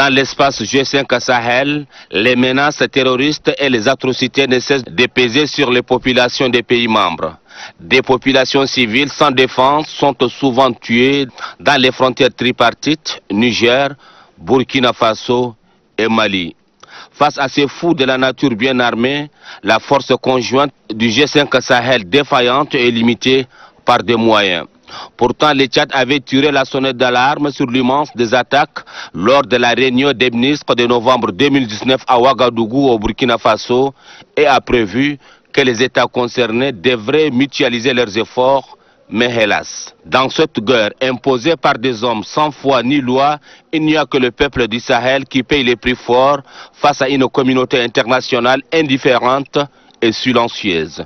Dans l'espace G5 Sahel, les menaces terroristes et les atrocités ne cessent de peser sur les populations des pays membres. Des populations civiles sans défense sont souvent tuées dans les frontières tripartites, Niger, Burkina Faso et Mali. Face à ces fous de la nature bien armés, la force conjointe du G5 Sahel défaillante est limitée par des moyens. Pourtant, le Tchad avait tiré la sonnette d'alarme sur l'immense des attaques lors de la réunion des ministres de novembre 2019 à Ouagadougou au Burkina Faso et a prévu que les États concernés devraient mutualiser leurs efforts. Mais hélas, dans cette guerre imposée par des hommes sans foi ni loi, il n'y a que le peuple du Sahel qui paye les prix forts face à une communauté internationale indifférente et silencieuse.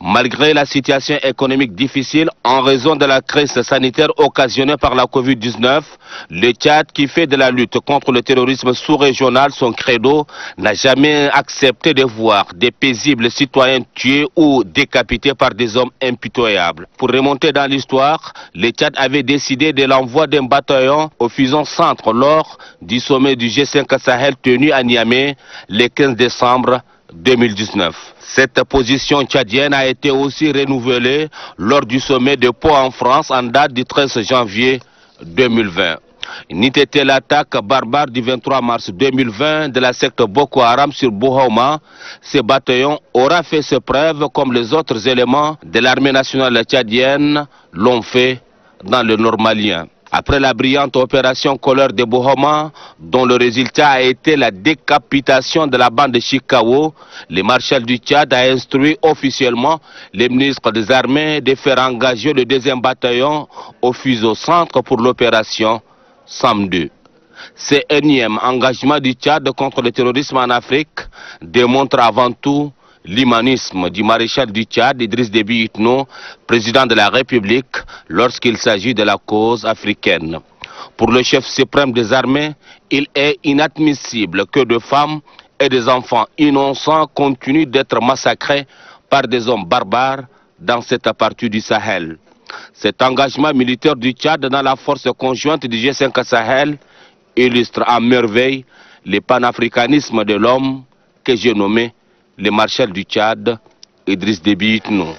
Malgré la situation économique difficile en raison de la crise sanitaire occasionnée par la Covid-19, le Tchad, qui fait de la lutte contre le terrorisme sous-régional son credo, n'a jamais accepté de voir des paisibles citoyens tués ou décapités par des hommes impitoyables. Pour remonter dans l'histoire, le Tchad avait décidé de l'envoi d'un bataillon au fusion centre lors du sommet du G5 Sahel tenu à Niamey le 15 décembre 2019. Cette position tchadienne a été aussi renouvelée lors du sommet de Pau en France en date du 13 janvier 2020. N'eût été l'attaque barbare du 23 mars 2020 de la secte Boko Haram sur Bohouma, ce bataillon aura fait ses preuves comme les autres éléments de l'armée nationale tchadienne l'ont fait dans le nord malien. Après la brillante opération Couleur de Bohouma, dont le résultat a été la décapitation de la bande de Chikao, le maréchal du Tchad a instruit officiellement les ministres des armées de faire engager le 2e bataillon au fuseau centre pour l'opération SAM-2. Ce énième engagement du Tchad contre le terrorisme en Afrique démontre avant tout l'humanisme du maréchal du Tchad, Idriss Déby Itno, président de la République, lorsqu'il s'agit de la cause africaine. Pour le chef suprême des armées, il est inadmissible que des femmes et des enfants innocents continuent d'être massacrés par des hommes barbares dans cette partie du Sahel. Cet engagement militaire du Tchad dans la force conjointe du G5 Sahel illustre à merveille le panafricanisme de l'homme que j'ai nommé le maréchal du Tchad, Idriss Déby Itno.